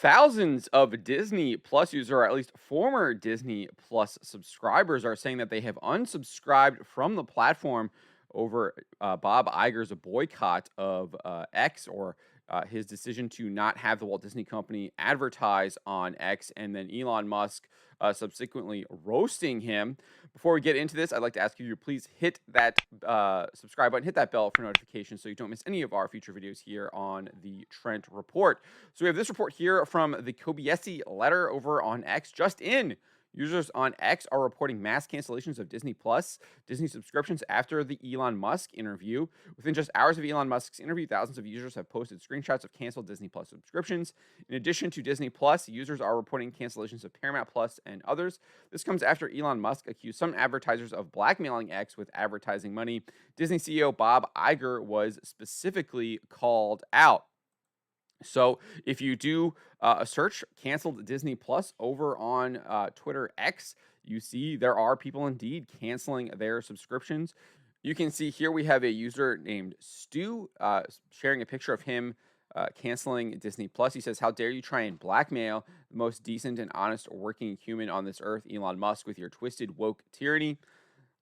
Thousands of Disney Plus users, or at least former Disney Plus subscribers, are saying that they have unsubscribed from the platform over Bob Iger's boycott of X, or his decision to not have the Walt Disney Company advertise on X, and then Elon Musk subsequently roasting him. Before we get into this, I'd like to ask you to please hit that subscribe button, hit that bell for notifications so you don't miss any of our future videos here on the Trent Report. So we have this report here from the Kobayashi letter over on X. Just in, users on X are reporting mass cancellations of Disney Plus, Disney subscriptions after the Elon Musk interview. Within just hours of Elon Musk's interview, thousands of users have posted screenshots of canceled Disney Plus subscriptions. In addition to Disney Plus, users are reporting cancellations of Paramount Plus and others. This comes after Elon Musk accused some advertisers of blackmailing X with advertising money. Disney CEO Bob Iger was specifically called out. So if you do a search canceled Disney Plus over on Twitter X, you see there are people indeed canceling their subscriptions. You can see here we have a user named Stu sharing a picture of him canceling Disney Plus. He says, "How dare you try and blackmail the most decent and honest working human on this earth, Elon Musk, with your twisted woke tyranny,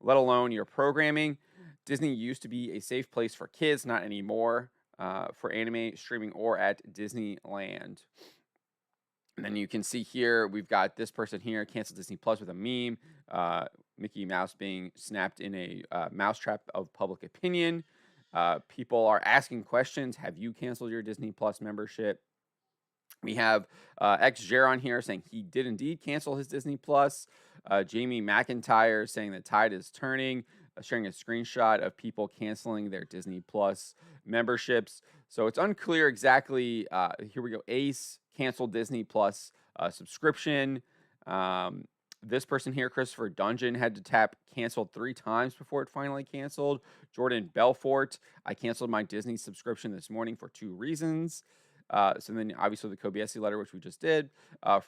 let alone your programming. Disney used to be a safe place for kids, not anymore. For anime streaming or at Disneyland." And then you can see here, we've got this person here, cancel Disney Plus with a meme, Mickey Mouse being snapped in a mousetrap of public opinion. People are asking questions. Have you canceled your Disney Plus membership? We have X-Jer on here saying he did indeed cancel his Disney Plus. Jamie McIntyre saying the tide is turning, sharing a screenshot of people canceling their Disney Plus memberships. So it's unclear exactly. Here we go. Ace canceled Disney Plus subscription. This person here, Christopher Dungeon, had to tap canceled 3 times before it finally canceled. Jordan Belfort, I canceled my Disney subscription this morning for 2 reasons. So then obviously the Kobayashi letter, which we just did.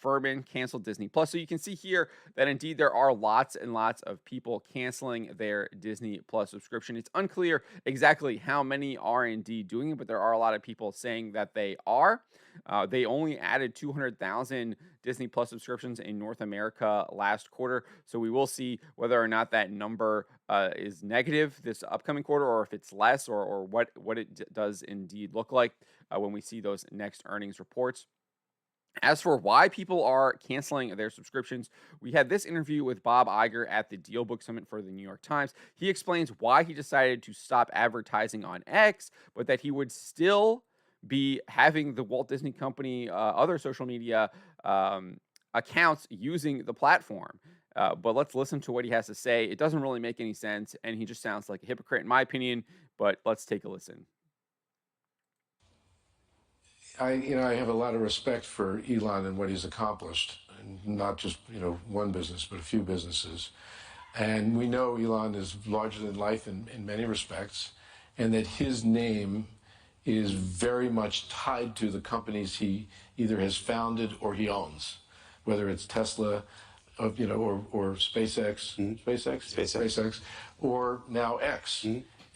Furman canceled Disney Plus. So you can see here that indeed there are lots and lots of people canceling their Disney Plus subscription. It's unclear exactly how many are indeed doing it, but there are a lot of people saying that they are. They only added 200,000 Disney Plus subscriptions in North America last quarter. So we will see whether or not that number is negative this upcoming quarter, or if it's less, or what it does indeed look like when we see those next earnings reports. As for why people are canceling their subscriptions, we had this interview with Bob Iger at the DealBook Summit for the New York Times. He explains why he decided to stop advertising on X, but that he would still be having the Walt Disney Company, other social media accounts using the platform. But let's listen to what he has to say. It doesn't really make any sense, and he just sounds like a hypocrite in my opinion, but let's take a listen. I have a lot of respect for Elon and what he's accomplished, and not just, one business, but a few businesses. And we know Elon is larger than life in many respects, and that his name is very much tied to the companies he either has founded or he owns, whether it's Tesla, or SpaceX, SpaceX, or now X.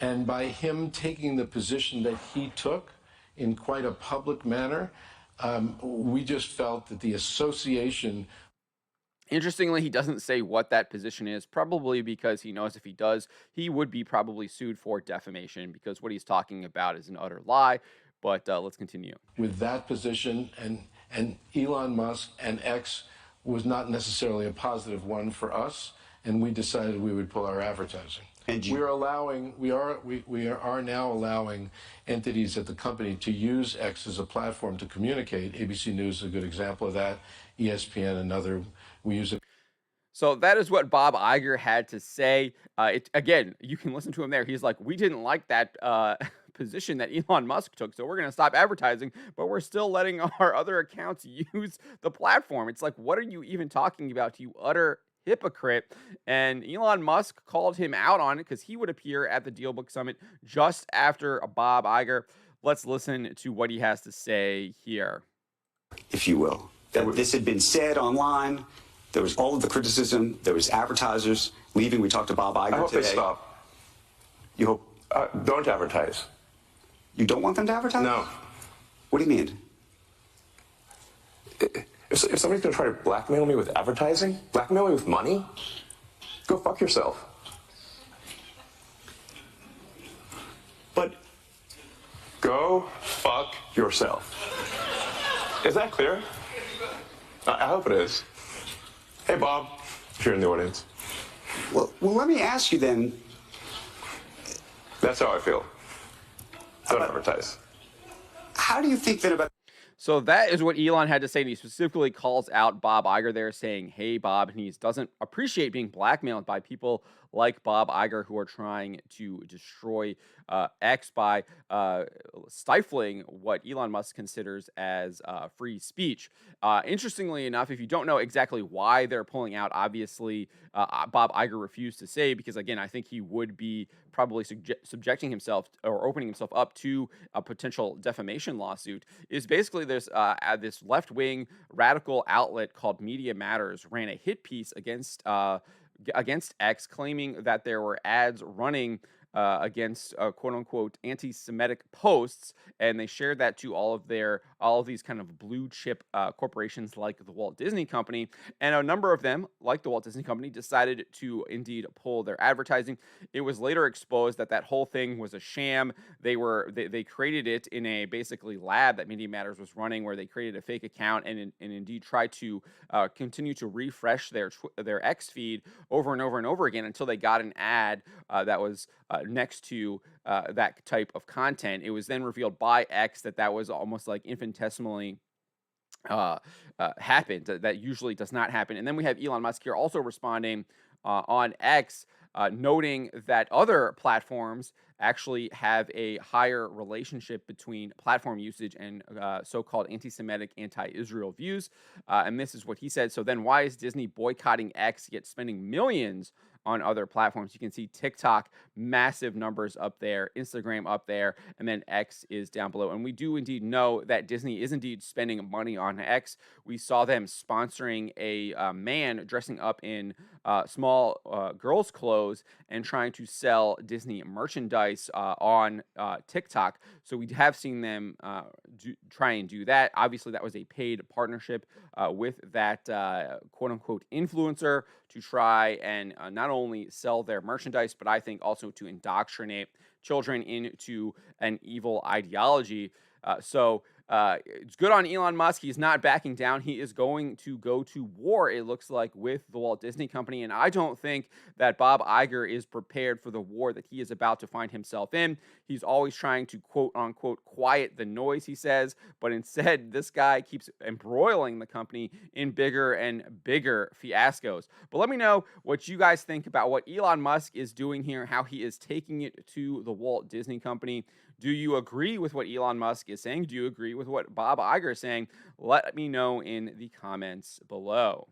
And by him taking the position that he took in quite a public manner, we just felt that the association. Interestingly, he doesn't say what that position is, probably because he knows if he does, he would be probably sued for defamation, because what he's talking about is an utter lie. But let's continue. With that position, and Elon Musk and X was not necessarily a positive one for us, and we decided we would pull our advertising. We are now allowing entities at the company to use X as a platform to communicate. ABC News is a good example of that. ESPN, another. We use it. So that is what Bob Iger had to say. Again, you can listen to him there. He's like, we didn't like that position that Elon Musk took, so we're going to stop advertising, but we're still letting our other accounts use the platform. It's like, what are you even talking about, you utter hypocrite? And Elon Musk called him out on it because he would appear at the DealBook Summit just after Bob Iger. Let's listen to what he has to say here. If you will, that this had been said online. There was all of the criticism. There was advertisers leaving. We talked to Bob Iger today. I hope they stop. You hope? Don't advertise. You don't want them to advertise? No. What do you mean? If somebody's going to try to blackmail me with advertising, blackmail me with money, go fuck yourself. But Go fuck yourself. Is that clear? I hope it is. Hey, Bob, if you're in the audience. well, let me ask you then. That's how I feel. Don't advertise. How do you think then about? So that is what Elon had to say. And he specifically calls out Bob Iger there, saying, "Hey, Bob," and he doesn't appreciate being blackmailed by people like Bob Iger who are trying to destroy X by stifling what Elon Musk considers as free speech. Interestingly enough, if you don't know exactly why they're pulling out, obviously Bob Iger refused to say, because again, I think he would be probably subjecting himself or opening himself up to a potential defamation lawsuit. Is basically there's this left-wing radical outlet called Media Matters ran a hit piece against X, claiming that there were ads running against quote unquote anti-Semitic posts, and they shared that to all of these kind of blue chip corporations like the Walt Disney Company, and a number of them, like the Walt Disney Company, decided to indeed pull their advertising. It was later exposed that that whole thing was a sham. They created it in a basically lab that Media Matters was running, where they created a fake account and indeed tried to continue to refresh their X feed over and over and over again until they got an ad that was next to that type of content. It was then revealed by X that was almost like infinitesimally happened. That usually does not happen. And then we have Elon Musk here also responding on X, noting that other platforms actually have a higher relationship between platform usage and so-called anti-Semitic, anti-Israel views. And this is what he said. So then why is Disney boycotting X yet spending millions on other platforms? You can see TikTok, massive numbers up there, Instagram up there, and then X is down below. And we do indeed know that Disney is indeed spending money on X. We saw them sponsoring a man dressing up in small girls' clothes and trying to sell Disney merchandise on TikTok. So we have seen them try and do that. Obviously, that was a paid partnership with that quote unquote influencer to try and not only sell their merchandise, but I think also to indoctrinate children into an evil ideology. It's good on Elon Musk. He's not backing down. He is going to go to war, it looks like, with the Walt Disney Company. And I don't think that Bob Iger is prepared for the war that he is about to find himself in. He's always trying to, quote unquote, quiet the noise, he says. But instead, this guy keeps embroiling the company in bigger and bigger fiascos. But let me know what you guys think about what Elon Musk is doing here, how he is taking it to the Walt Disney Company. Do you agree with what Elon Musk is saying? Do you agree with what Bob Iger is saying? Let me know in the comments below.